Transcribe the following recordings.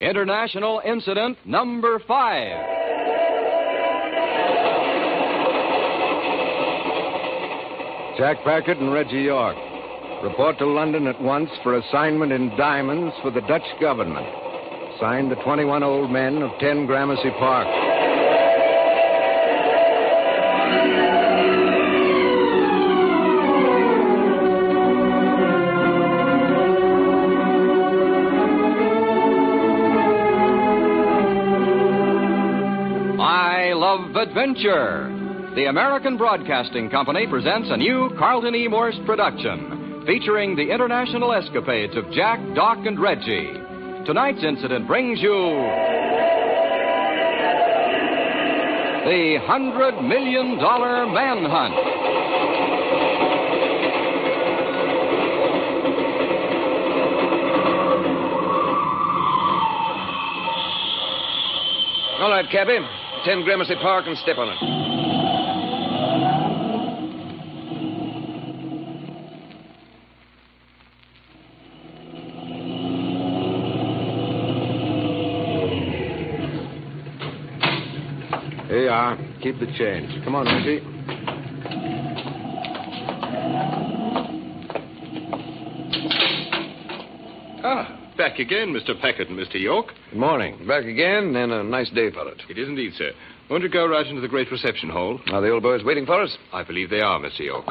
International Incident Number 5. Jack Packard and Reggie York. Report to London at once for assignment in diamonds for the Dutch government. Signed the 21 old men of 10 Gramercy Park. I love adventure. The American Broadcasting Company presents a new Carlton E. Morse production featuring the international escapades of Jack, Doc, and Reggie. Tonight's incident brings you the $100 Million Manhunt. All right, cabby. 10 Gramercy Park and step on it. Here you are. Keep the change. Come on, Reggie. Back again, Mr. Packard and Mr. York. Good morning. Back again, and a nice day for it. It is indeed, sir. Won't you go right into the great reception hall? Are the old boys waiting for us? I believe they are, Mr. York.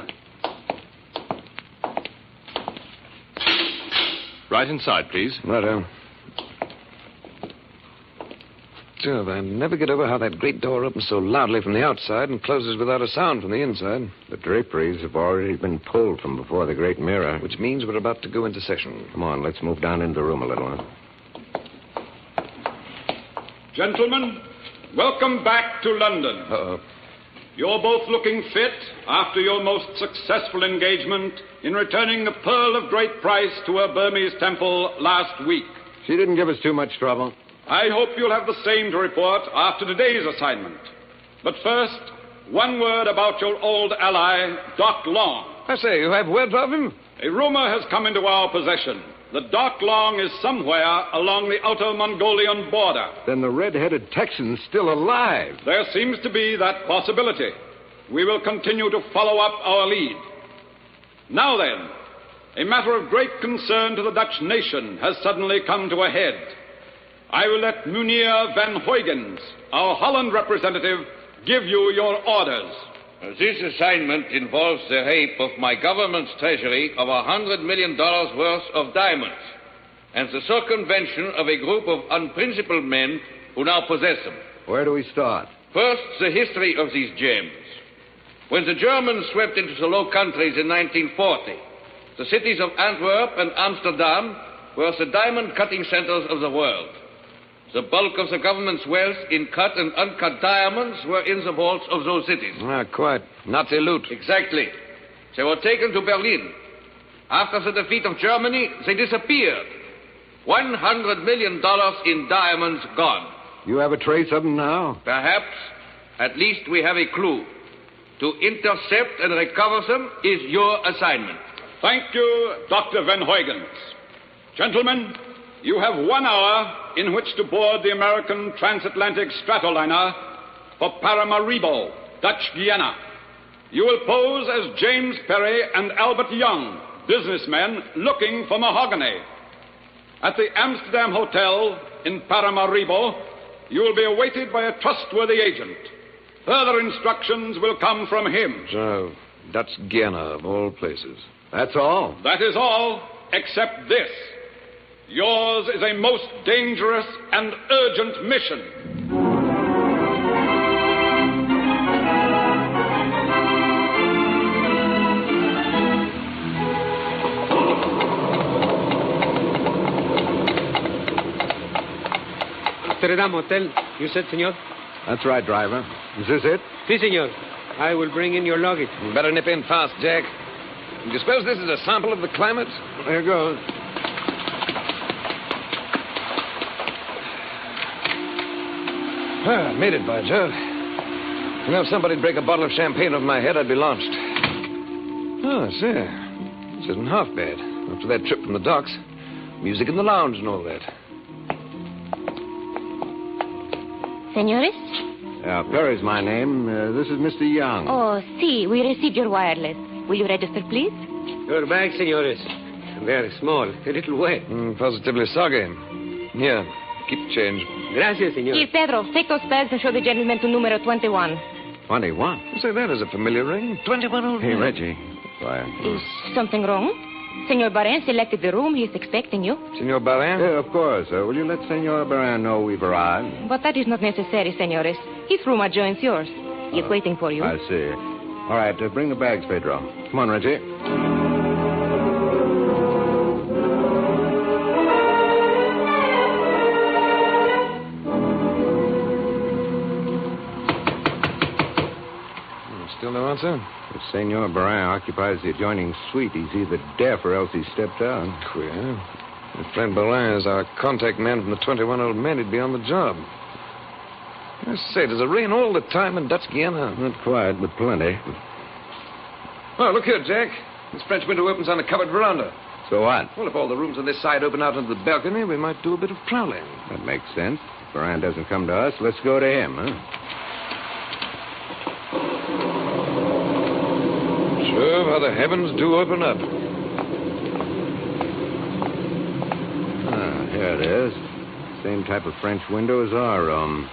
Right inside, please. Righto. Jove, I never get over how that great door opens so loudly from the outside and closes without a sound from the inside. The draperies have already been pulled from before the great mirror. Which means we're about to go into session. Come on, let's move down into the room a little. Gentlemen, welcome back to London. Uh-oh. You're both looking fit after your most successful engagement in returning the pearl of great price to her Burmese temple last week. She didn't give us too much trouble. I hope you'll have the same to report after today's assignment. But first, one word about your old ally, Doc Long. I say, you have word of him? A rumor has come into our possession that Doc Long is somewhere along the outer Mongolian border. Then the red-headed Texan's still alive. There seems to be that possibility. We will continue to follow up our lead. Now then, a matter of great concern to the Dutch nation has suddenly come to a head. I will let Meneer Van Huygens, our Holland representative, give you your orders. This assignment involves the rape of my government's treasury of $100 million worth of diamonds and the circumvention of a group of unprincipled men who now possess them. Where do we start? First, the history of these gems. When the Germans swept into the Low Countries in 1940, the cities of Antwerp and Amsterdam were the diamond-cutting centers of the world. The bulk of the government's wealth in cut and uncut diamonds were in the vaults of those cities. Quite. Nazi loot. Exactly. They were taken to Berlin. After the defeat of Germany, they disappeared. $100 million in diamonds gone. You have a trace of them now? Perhaps. At least we have a clue. To intercept and recover them is your assignment. Thank you, Dr. Van Huygens. Gentlemen, you have 1 hour in which to board the American transatlantic stratoliner for Paramaribo, Dutch Guiana. You will pose as James Perry and Albert Young, businessmen looking for mahogany. At the Amsterdam Hotel in Paramaribo, you will be awaited by a trustworthy agent. Further instructions will come from him. So, Dutch Guiana, of all places. That's all? That is all, except this. Yours is a most dangerous and urgent mission. Amsterdam Hotel, you said, senor? That's right, driver. Is this it? Si, senor. I will bring in your luggage. You better nip in fast, Jack. Do you suppose this is a sample of the climate? There goes. Ah, made it, by Jove. You know, if somebody'd break a bottle of champagne over my head, I'd be launched. Oh, say, this isn't half bad. After that trip from the docks, music in the lounge and all that. Senores? Perry's my name. This is Mr. Young. Oh, si. We received your wireless. Will you register, please? Your bag, senores. Very small. A little wet. Positively soggy. Here, keep change. Gracias, senor. Here, Pedro, take those bags and show the gentleman to numero 21. 21? Say, that is a familiar ring. 21 old Hey, men. Reggie. Quiet. Is something wrong? Senor Barin selected the room. He is expecting you. Senor Barin? Yeah, of course. Will you let Senor Baran know we've arrived? But that is not necessary, senores. His room adjoins yours. He is waiting for you. I see. All right, bring the bags, Pedro. Come on, Reggie. Still no answer? If Senor Baran occupies the adjoining suite, he's either deaf or else he stepped out. Queer. If Frank Barin is our contact man from the 21 old men, he'd be on the job. I say, does it rain all the time in Dutch Guiana? Not quite, but plenty. Oh, look here, Jack. This French window opens on a covered veranda. So what? Well, if all the rooms on this side open out into the balcony, we might do a bit of prowling. That makes sense. If Baran doesn't come to us, let's go to him, huh? Sure, how the heavens do open up. Here it is. Same type of French window as our room.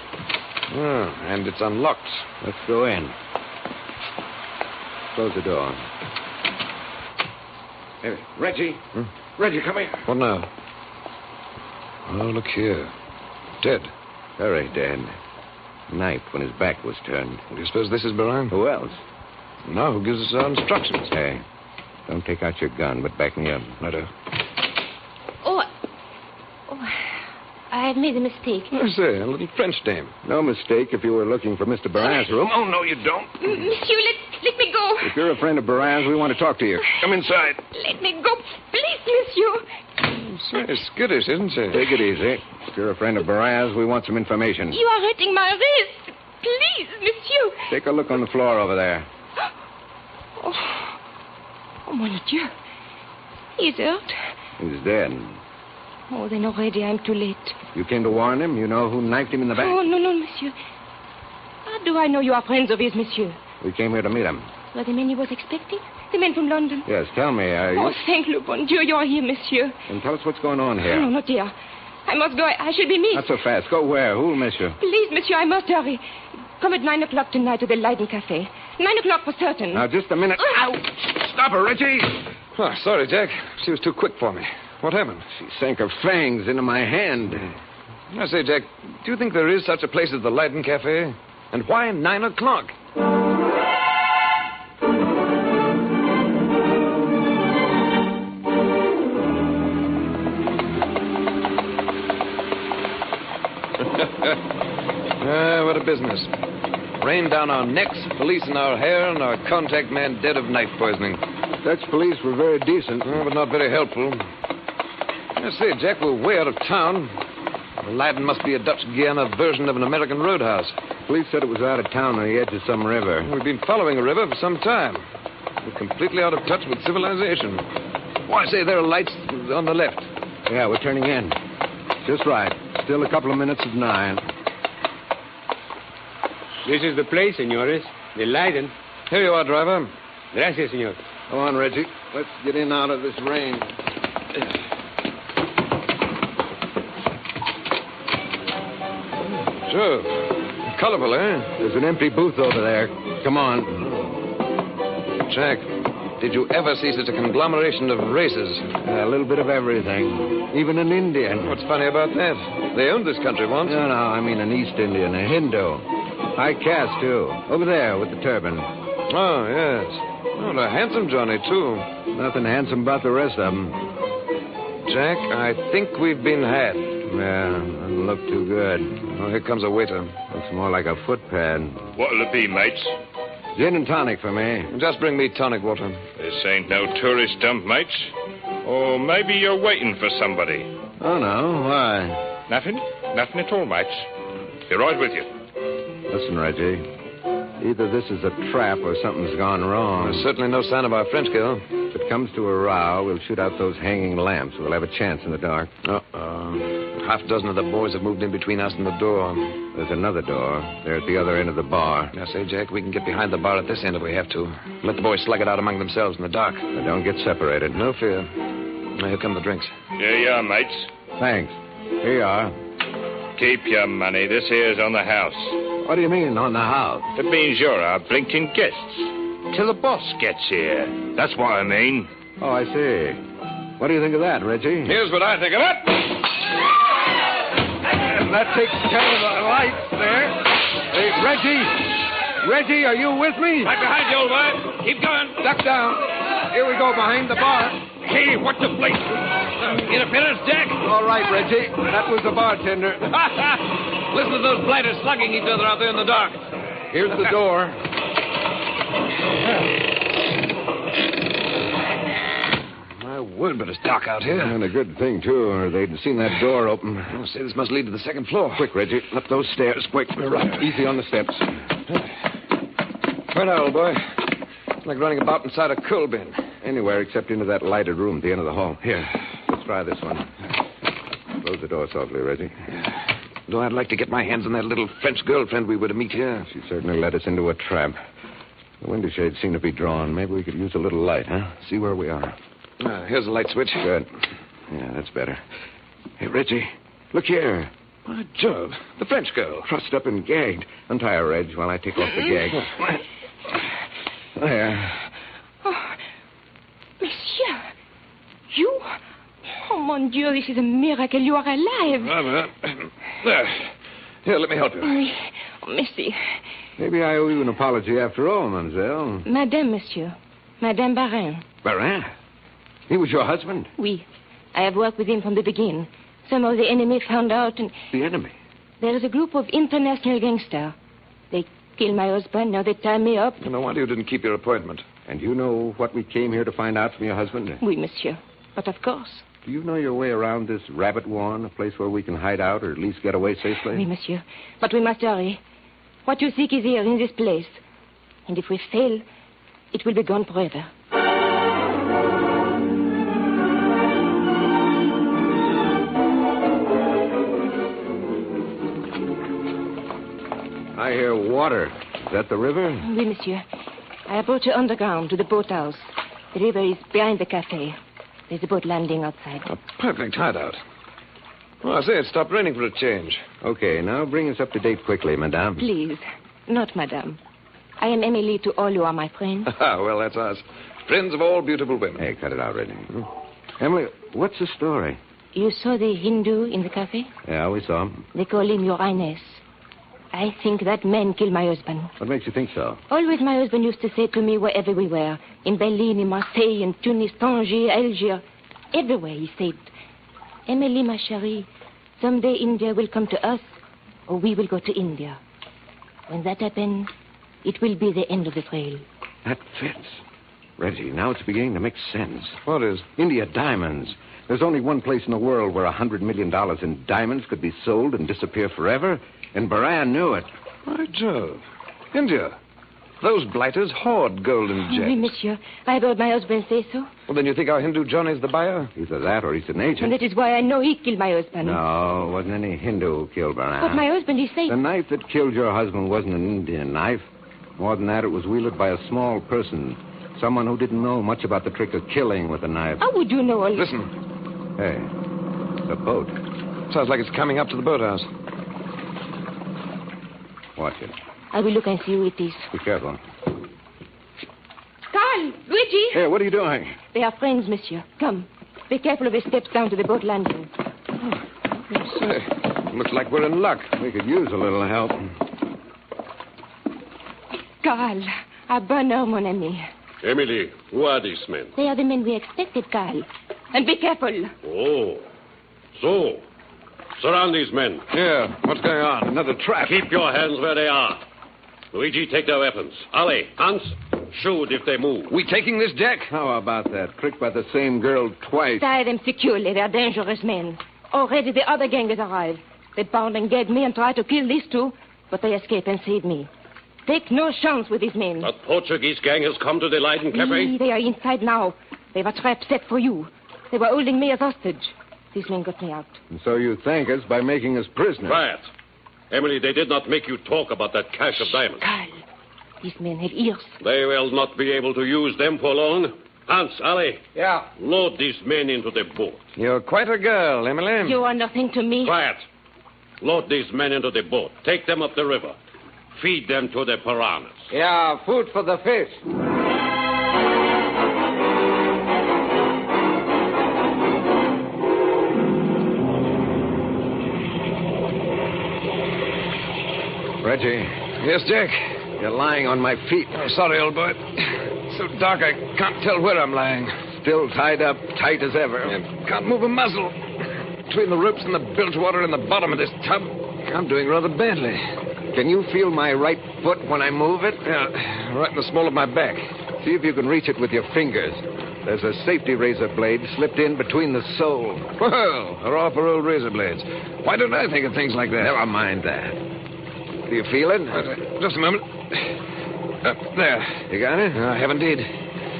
And it's unlocked. Let's go in. Close the door. Hey, Reggie. Reggie, come here. What now? Oh, look here. Dead. Very dead. Knifed when his back was turned. Do you suppose this is Baran? Who else? No, who gives us our instructions? Hey, don't take out your gun, but back me up. Righto. Oh, I have made a mistake. I say, a little French dame. No mistake if you were looking for Mr. Baran's room. Oh, no, you don't. Monsieur, let me go. If you're a friend of Baran's, we want to talk to you. Come inside. Let me go, please, monsieur. Say, skittish, isn't she? Take it easy. If you're a friend of Baran's, we want some information. You are hurting my wrist. Please, monsieur. Take a look on the floor over there. Oh, mon Dieu. He's hurt. He's dead. Oh, then already I'm too late. You came to warn him? You know who knifed him in the back? Oh, no, monsieur. How do I know you are friends of his, monsieur? We came here to meet him. Were the men he was expecting? The men from London? Yes, tell me. Oh, thank le bon Dieu, you are here, monsieur. And tell us what's going on here. No, not here. I must go. I shall be missed. Not so fast. Go where? Who'll miss you? Please, monsieur, I must hurry. Come at 9 o'clock tonight to the Leiden Cafe. 9 o'clock for certain. Now, just a minute. Ow! Stop her, Reggie! Oh, sorry, Jack. She was too quick for me. What happened? She sank her fangs into my hand. I say, Jack, do you think there is such a place as the Leiden Cafe? And why 9 o'clock? What a business. Rain down our necks, police in our hair, and our contact man dead of knife poisoning. Dutch police were very decent. But not very helpful. I say, Jack, we're way out of town. The Leiden must be a Dutch Guiana version of an American roadhouse. Police said it was out of town on the edge of some river. We've been following a river for some time. We're completely out of touch with civilization. Why, say, there are lights on the left. Yeah, we're turning in. Just right. Still a couple of minutes of 9. This is the place, senores. The Leiden. Here you are, driver. Gracias, senor. Come on, Reggie. Let's get in out of this rain. Sure. Colorful, eh? There's an empty booth over there. Come on. Jack, did you ever see such a conglomeration of races? A little bit of everything. Even an Indian. What's funny about that? They owned this country once. No, I mean an East Indian, a Hindu. High caste, too. Over there with the turban. Oh, yes. Oh, a handsome Johnny, too. Nothing handsome about the rest of them. Jack, I think we've been had. Yeah, doesn't look too good. Oh, here comes a waiter. Looks more like a footpad. What'll it be, mates? Gin and tonic for me. Just bring me tonic water. This ain't no tourist dump, mates. Or maybe you're waiting for somebody. Oh, no. Why? Nothing? Nothing at all, mates. Be right with you. Listen, Reggie. Either this is a trap or something's gone wrong. There's certainly no sign of our French girl. If it comes to a row, we'll shoot out those hanging lamps. We'll have a chance in the dark. Half a dozen of the boys have moved in between us and the door. There's another door. They're at the other end of the bar. Now, say, Jack, we can get behind the bar at this end if we have to. Let the boys slug it out among themselves in the dark. But don't get separated. No fear. Now, here come the drinks. Here you are, mates. Thanks. Here you are. Keep your money. This here's on the house. What do you mean, on the house? It means you're our blinking guests. Till the boss gets here. That's what I mean. Oh, I see. What do you think of that, Reggie? Here's what I think of it. And that takes care of the lights there. Hey, Reggie, are you with me? Right behind you, old boy. Keep going. Duck down. Here we go, behind the bar. Hey, what the blazes? Interference, Jack? All right, Reggie. That was the bartender. Listen to those blighters slugging each other out there in the dark. Here's the door. My word, but it's dark out here. And a good thing, too, or they'd seen that door open. Oh, say, this must lead to the second floor. Quick, Reggie. Up those stairs. Quick. Right. Easy on the steps. Right now, old boy. It's like running about inside a coal bin. Anywhere except into that lighted room at the end of the hall. Here, let's try this one. Close the door softly, Reggie. Though I'd like to get my hands on that little French girlfriend we were to meet here. She certainly led us into a trap. The window shades seem to be drawn. Maybe we could use a little light, huh? See where we are. Here's the light switch. Good. Yeah, that's better. Hey, Reggie, look here. By Jove, the French girl. Trussed up and gagged. Untie her, Reg, while I take off the gag. There. Oh, monsieur. You? Oh, mon Dieu, this is a miracle. You are alive. There. Here, let me help you. Oui. Oh, merci. Maybe I owe you an apology after all, mademoiselle. Madame, monsieur. Madame Barin. Barin? He was your husband? Oui. I have worked with him from the beginning. Some of the enemy found out and... The enemy? There is a group of international gangsters. They killed my husband. Now they tie me up. No wonder you didn't keep your appointment. And you know what we came here to find out from your husband? Oui, monsieur. But of course. Do you know your way around this rabbit warren, a place where we can hide out or at least get away safely? Oui, monsieur. But we must hurry. What you seek is here, in this place. And if we fail, it will be gone forever. I hear water. Is that the river? Oui, monsieur. I have brought you underground to the boathouse. The river is behind the cafe. There's a boat landing outside. A perfect hideout. Well, I say it stopped raining for a change. Okay, now bring us up to date quickly, madame. Please. Not madame. I am Emily to all you are my friends. Well, that's us. Friends of all beautiful women. Hey, cut it out, Reggie. Emily, what's the story? You saw the Hindu in the cafe? Yeah, we saw him. They call him Your Highness. I think that man killed my husband. What makes you think so? Always my husband used to say to me wherever we were, in Berlin, in Marseille, in Tunis, Tangier, Algiers, everywhere he said, Emily, ma chérie, someday India will come to us, or we will go to India. When that happens, it will be the end of the trail. That fits. Reggie, now it's beginning to make sense. What is? India diamonds. There's only one place in the world where $100 million in diamonds could be sold and disappear forever, and Baran knew it. By Jove. India. Those blighters hoard gold and gems. Oui, monsieur. I heard my husband say so. Well, then you think our Hindu Johnny's the buyer? Either that or he's an agent. And that is why I know he killed my husband. No, it wasn't any Hindu who killed Baran. But my husband, he said... The knife that killed your husband wasn't an Indian knife. More than that, it was wielded by a small person. Someone who didn't know much about the trick of killing with a knife. How would you know all... Listen. Hey, the boat. Sounds like it's coming up to the boathouse. Watch it. I will look and see who it is. Be careful. Carl! Luigi! Hey, what are you doing? They are friends, monsieur. Come. Be careful of the steps down to the boat landing. Say, looks like we're in luck. We could use a little help. Carl, à bonne heure, mon ami. Emily, who are these men? They are the men we expected, Carl. And be careful. Oh. So, surround these men. Yeah, what's going on? Another trap. Keep your hands where they are. Luigi, take their weapons. Ali, Hans, shoot if they move. We taking this, Jack? How about that? Tricked by the same girl twice. Tie them securely. They are dangerous men. Already the other gang has arrived. They bound and gagged me and tried to kill these two, but they escaped and saved me. Take no chance with these men. That Portuguese gang has come to the Leiden Cafe? They are inside now. They have a trap set for you. They were holding me as hostage. These men got me out. And so you thank us by making us prisoners. Quiet. Emily, they did not make you talk about that cache of diamonds. Carl, these men have ears. They will not be able to use them for long. Hans, Ali. Yeah. Load these men into the boat. You're quite a girl, Emily. You are nothing to me. Quiet. Load these men into the boat. Take them up the river. Feed them to the piranhas. Yeah, food for the fish. Reggie, Yes, Jack? you're lying on my feet. Oh, sorry, old boy. It's so dark I can't tell where I'm lying. Still tied up, tight as ever. I can't move a muscle. Between the ropes and the bilge water in the bottom of this tub, I'm doing rather badly. Can you feel my right foot when I move it? Yeah, right in the small of my back. See if you can reach it with your fingers. There's a safety razor blade slipped in between the sole. Well, they're all for old razor blades. Why don't I think of things like that? Never mind that. Do you feel it? Just a moment. There. You got it? I have indeed.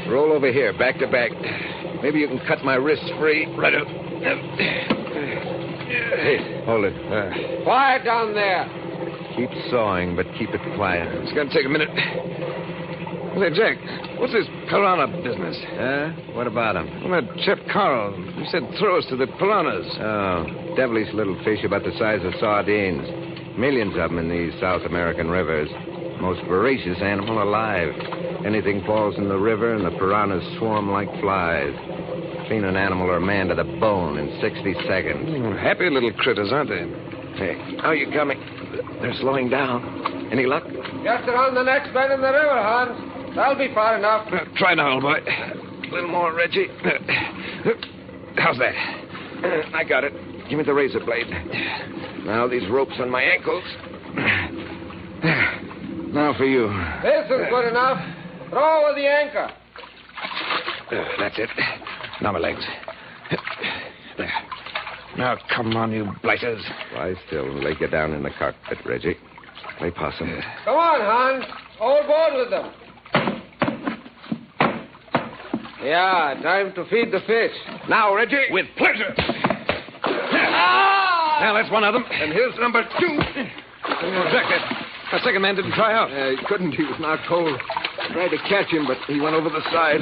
Roll over here, back to back. Maybe you can cut my wrists free. Right up. Hey, hold it. Quiet down there. Keep sawing, but keep it quiet. It's going to take a minute. Say, Jack, what's this piranha business? What about him? Well, that chap Carl, he said throw us to the piranhas. Oh, devilish little fish about the size of sardines. Millions of them in these South American rivers. Most voracious animal alive. Anything falls in the river and the piranhas swarm like flies. Clean an animal or a man to the bone in 60 seconds. Happy little critters, aren't they? Hey, how are you coming? They're slowing down. Any luck? Just around the next bend in the river, Hans. That'll be far enough. Try now, old boy. A little more, Reggie. How's that? I got it. Give me the razor blade. Now these ropes on my ankles. Now for you. This is good enough. Throw over the anchor. That's it. Now my legs. There. Now, come on, you blighters. Lie still and lay you down in the cockpit, Reggie. Play possum. Come on, Hans. Hold board with them. Yeah, time to feed the fish. Now, Reggie. With pleasure. Ah! Now, that's one of them. And here's number 2. Jack, that second man didn't try out. He couldn't. He was knocked cold. Tried to catch him, but he went over the side.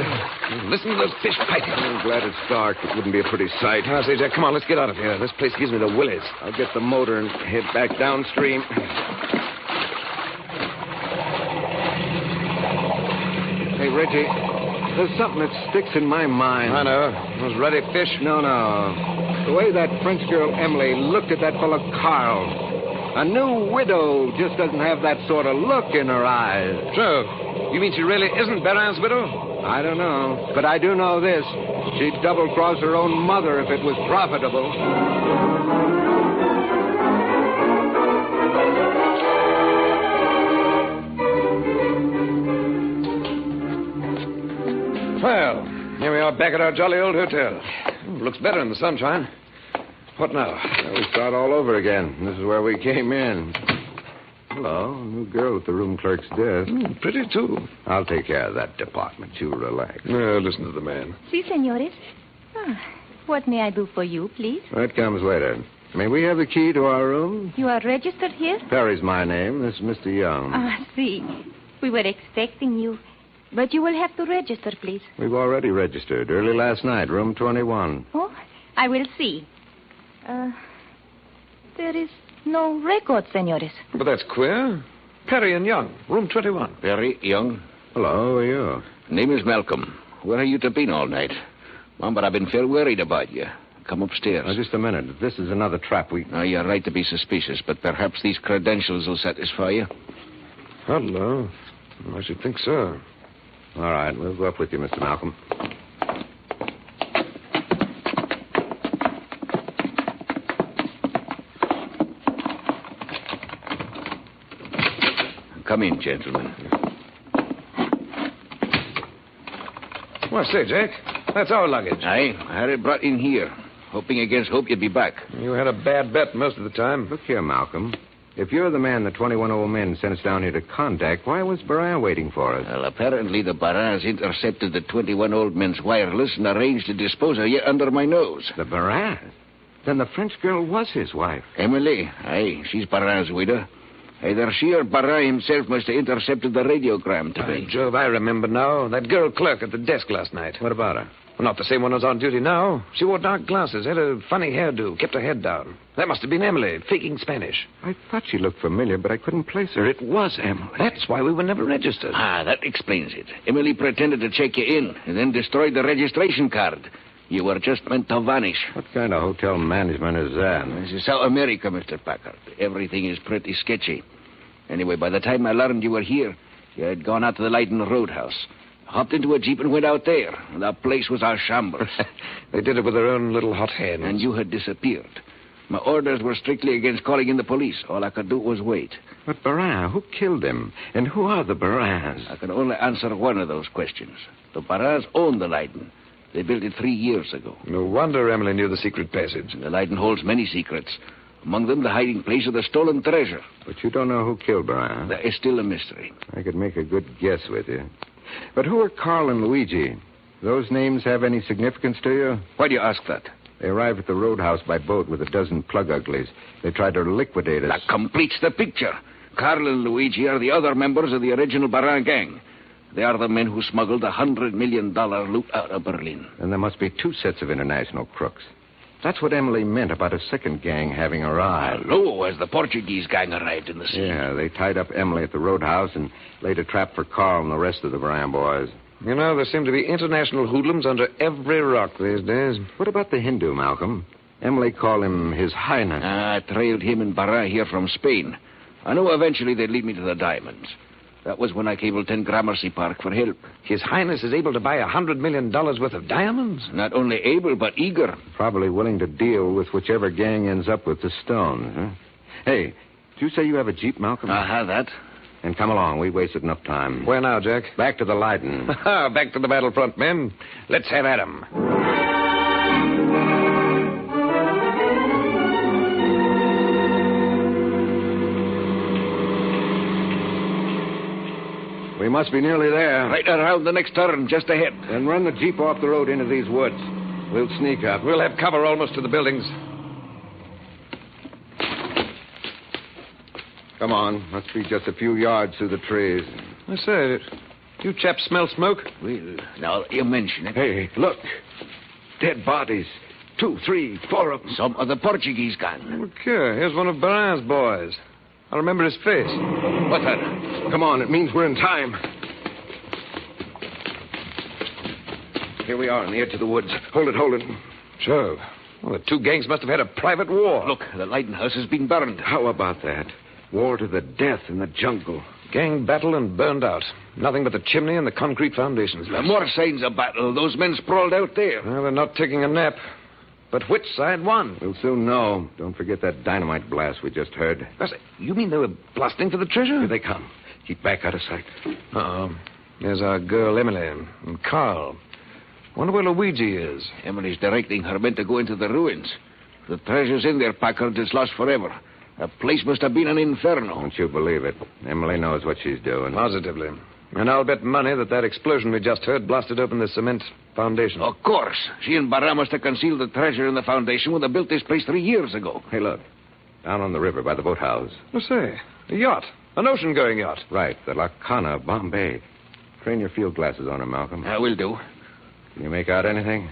Listen to those fish piping. I'm glad it's dark. It wouldn't be a pretty sight. I say, Jack, come on, let's get out of here. This place gives me the willies. I'll get the motor and head back downstream. Hey, Reggie, there's something that sticks in my mind. I know. Those ruddy fish. No. The way that French girl Emily looked at that fellow Carl. A new widow just doesn't have that sort of look in her eyes. So, you mean she really isn't Baron's widow? I don't know. But I do know this. She'd double-cross her own mother if it was profitable. Well, here we are back at our jolly old hotel. Looks better in the sunshine. What now? Well, we start all over again. This is where we came in. Hello, new girl at the room clerk's desk. Pretty, too. I'll take care of that department. You relax. No, listen to the man. Si, senores. What may I do for you, please? That comes later. May we have the key to our room? You are registered here? Perry's my name. This is Mr. Young. Si. We were expecting you. But you will have to register, please. We've already registered. Early last night, room 21. Oh, I will see. There is no record, senores. But that's queer. Perry and Young, room 21. Perry, Young. Hello, how are you? Name is Malcolm. Where have you been all night? Mom, but I've been fair worried about you. Come upstairs. Just a minute. This is another trap. You're right to be suspicious, but perhaps these credentials will satisfy you. Hello. I should think so. All right, we'll go up with you, Mr. Malcolm. Come in, gentlemen. Well, say, Jack, that's our luggage. I had it brought in here, hoping against hope you'd be back. You had a bad bet most of the time. Look here, Malcolm. If you're the man the 21 old men sent us down here to contact, why was Barin waiting for us? Well, apparently the Barins intercepted the 21 old men's wireless and arranged to dispose of you under my nose. The Barin? Then the French girl was his wife. Emily, aye, she's Barin's widow. Either she or Barin himself must have intercepted the radiogram today. By Jove, I remember now. That girl clerk at the desk last night. What about her? Well, not the same one who's on duty now. She wore dark glasses, had a funny hairdo, kept her head down. That must have been Emily, faking Spanish. I thought she looked familiar, but I couldn't place her. It was Emily. That's why we were never registered. Ah, that explains it. Emily pretended to check you in and then destroyed the registration card. You were just meant to vanish. What kind of hotel management is that? This is South America, Mr. Packard. Everything is pretty sketchy. Anyway, by the time I learned you were here, you had gone out to the Leiden Roadhouse. Hopped into a jeep and went out there. The place was a shambles. They did it with their own little hot hands. And you had disappeared. My orders were strictly against calling in the police. All I could do was wait. But Barin, who killed him? And who are the Barins? I can only answer one of those questions. The Barins own the Leiden. They built it 3 years ago. No wonder Emily knew the secret passage. The Leiden holds many secrets. Among them, the hiding place of the stolen treasure. But you don't know who killed Barin. That is still a mystery. I could make a good guess with you. But who are Carl and Luigi? Those names have any significance to you? Why do you ask that? They arrived at the roadhouse by boat with a dozen plug uglies. They tried to liquidate us. That completes the picture. Carl and Luigi are the other members of the original Barin gang. They are the men who smuggled the $100 million loot out of Berlin. And there must be 2 sets of international crooks. That's what Emily meant about a second gang having arrived. Hello, as the Portuguese gang arrived in the scene. Yeah, they tied up Emily at the roadhouse and laid a trap for Carl and the rest of the Barin boys. You know, there seem to be international hoodlums under every rock these days. What about the Hindu, Malcolm? Emily called him His Highness. I trailed him and Barin here from Spain. I knew eventually they'd lead me to the diamonds. That was when I cabled 10 Gramercy Park for help. His Highness is able to buy $100 million worth of diamonds? Not only able, but eager. Probably willing to deal with whichever gang ends up with the stones, huh? Hey, did you say you have a Jeep, Malcolm? I have that. And come along. We wasted enough time. Where now, Jack? Back to the Leiden. Back to the battlefront, men. Let's have at 'em. We must be nearly there. Right around the next turn, just ahead. Then run the Jeep off the road into these woods. We'll sneak up. We'll have cover almost to the buildings. Come on. Must be just a few yards through the trees. I say, you chaps smell smoke? Well, now you mention it. Hey, look. Dead bodies. 2, 3, 4 of them. Some of the Portuguese gang. Look here. Here's one of Barin's boys. I remember his face. What's that? Come on. It means we're in time. Here we are on the edge of the woods. Hold it, hold it. Jove. Well, the 2 gangs must have had a private war. Look, the Leiden house has been burned. How about that? War to the death in the jungle. Gang battle and burned out. Nothing but the chimney and the concrete foundations left. More signs of battle. Those men sprawled out there. Well, they're not taking a nap. But which side won? We'll soon know. Don't forget that dynamite blast we just heard. You mean they were blasting for the treasure? Here they come. Keep back out of sight. Uh-oh. There's our girl, Emily, and Carl. Wonder where Luigi is. Emily's directing her men to go into the ruins. The treasure's in there, Packard. It's lost forever. The place must have been an inferno. Don't you believe it. Emily knows what she's doing. Positively. And I'll bet money that explosion we just heard blasted open the cement foundation. Of course. She and Barin must have concealed the treasure in the foundation when they built this place 3 years ago. Hey, look. Down on the river by the boathouse. Let's say, a yacht. An ocean-going yacht. Right, the Lacana of Bombay. Train your field glasses on her, Malcolm. I will do. Can you make out anything?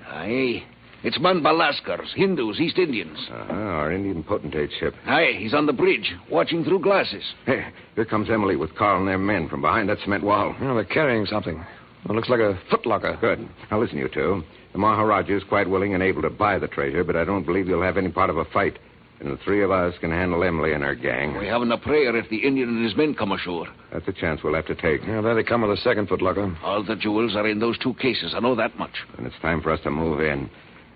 Aye. It's Manbalaskars, Hindus, East Indians. Our Indian potentate ship. Aye, he's on the bridge, watching through glasses. Hey, here comes Emily with Carl and their men from behind that cement wall. Oh, they're carrying something. It looks like a footlocker. Good. Now listen, you two. The Maharaja is quite willing and able to buy the treasure, but I don't believe you'll have any part of a fight. And the 3 of us can handle Emily and her gang. We haven't a prayer if the Indian and his men come ashore. That's a chance we'll have to take. Yeah, there they come with a second footlocker. All the jewels are in those 2 cases. I know that much. And it's time for us to move in.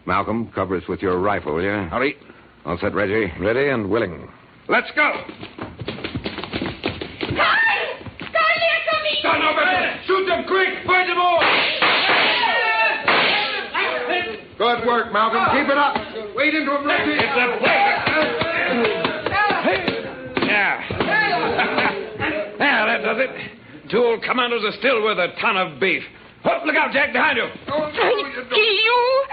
Malcolm, cover us with your rifle, will you? Hurry. All set, Reggie? Ready and willing. Let's go. Carl, they're coming! Stand up, shoot them quick! Find them all! Good work, Malcolm. Keep it up. Wait into him, Reggie. It's a Two old commanders are still worth a ton of beef. Oh, look out, Jack, behind you. I kill you.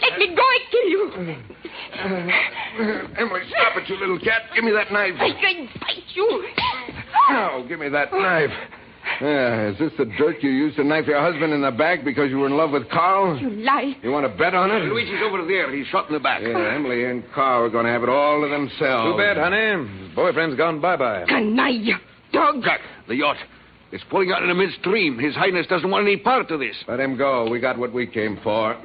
Let me go, I kill you. Emily, stop it, you little cat. Give me that knife. I can bite you. Oh, give me that knife. Is this the dirt you used to knife your husband in the back because you were in love with Carl? You lie. You want to bet on it? Luigi's over there. He's shot in the back. Yeah, Emily and Carl are going to have it all to themselves. Too bad, honey. His boyfriend's gone bye-bye. Canaille. Dog. Jack, the yacht. It's pulling out in the midstream. His Highness doesn't want any part of this. Let him go. We got what we came for.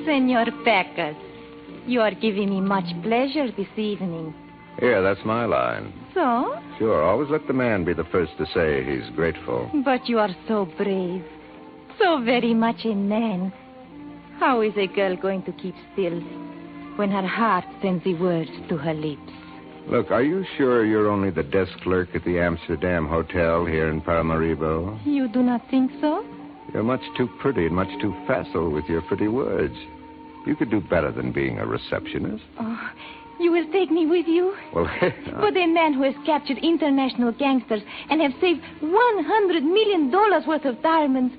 Senor Packard. You are giving me much pleasure this evening. Here, that's my line. So? Sure, always let the man be the first to say he's grateful. But you are so brave. So very much a man. How is a girl going to keep still when her heart sends the words to her lips? Look, are you sure you're only the desk clerk at the Amsterdam Hotel here in Paramaribo? You do not think so? You're much too pretty and much too facile with your pretty words. You could do better than being a receptionist. Oh, you will take me with you? Well, But a man who has captured international gangsters and have saved $100 million worth of diamonds,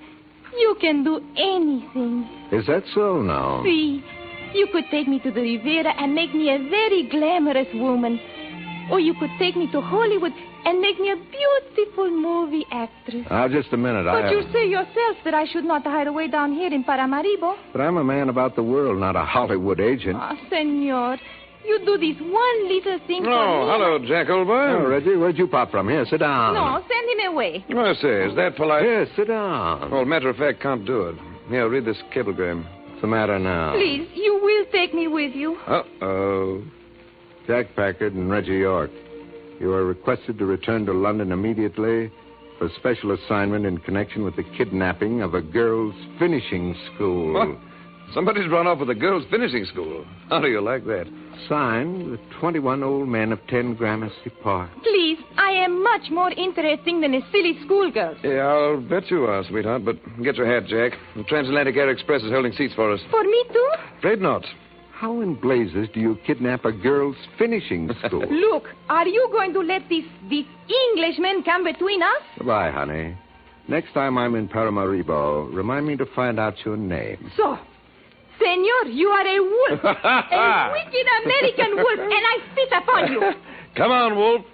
you can do anything. Is that so now? See, you could take me to the Riviera and make me a very glamorous woman. Or you could take me to Hollywood and make me a beautiful movie actress. Now, just a minute. But you say yourself that I should not hide away down here in Paramaribo. But I'm a man about the world, not a Hollywood agent. Ah, senor, you do this one little thing for me. Oh, hello, Jack, old boy. Oh, Reggie, where'd you pop from? Here, sit down. No, send him away. I say, is that polite? Here, sit down. Well, matter of fact, can't do it. Here, read this cablegram. What's the matter now? Please, you will take me with you. Uh-oh. Jack Packard and Reggie York. You are requested to return to London immediately for special assignment in connection with the kidnapping of a girls' finishing school. What? Somebody's run off with a girls' finishing school. How do you like that? Signed, the 21 old men of 10 Gramercy Park. Please, I am much more interesting than a silly schoolgirl. Yeah, I'll bet you are, sweetheart, but get your hat, Jack. The Transatlantic Air Express is holding seats for us. For me, too? Afraid not. How in blazes do you kidnap a girls' finishing school? Look, are you going to let this Englishman come between us? Goodbye, honey. Next time I'm in Paramaribo, remind me to find out your name. So, senor, you are a wolf. A wicked American wolf, and I spit upon you. Come on, Wolf.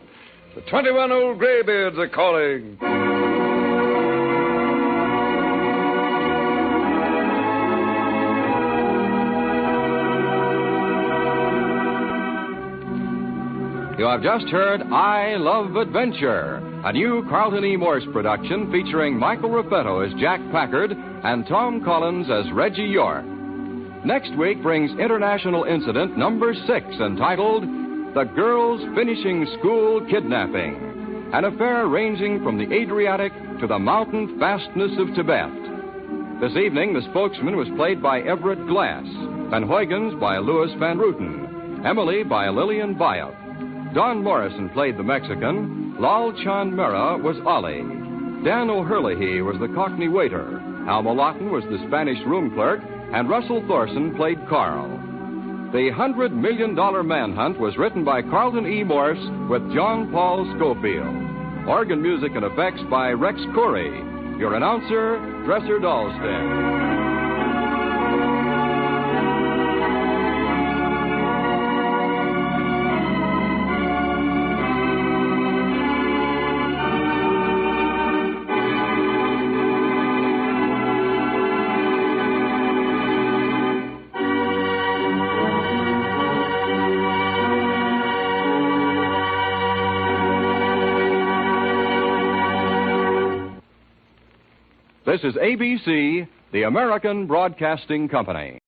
The 21 old graybeards are calling. You have just heard I Love Adventure, a new Carlton E. Morse production featuring Michael Raffetto as Jack Packard and Tom Collins as Reggie York. Next week brings international incident number 6, entitled The Girls' Finishing School Kidnapping, an affair ranging from the Adriatic to the mountain fastness of Tibet. This evening, the spokesman was played by Everett Glass, Van Huygens by Louis Van Ruten, Emily by Lillian Bayot. Don Morrison played the Mexican. Lal Chand Mera was Ali. Dan O'Herlihy was the Cockney waiter. Alma Lawton was the Spanish room clerk. And Russell Thorson played Carl. The $100 Million Manhunt was written by Carlton E. Morse with John Paul Schofield. Organ music and effects by Rex Corey. Your announcer, Dresser Dahlstedt. This is ABC, the American Broadcasting Company.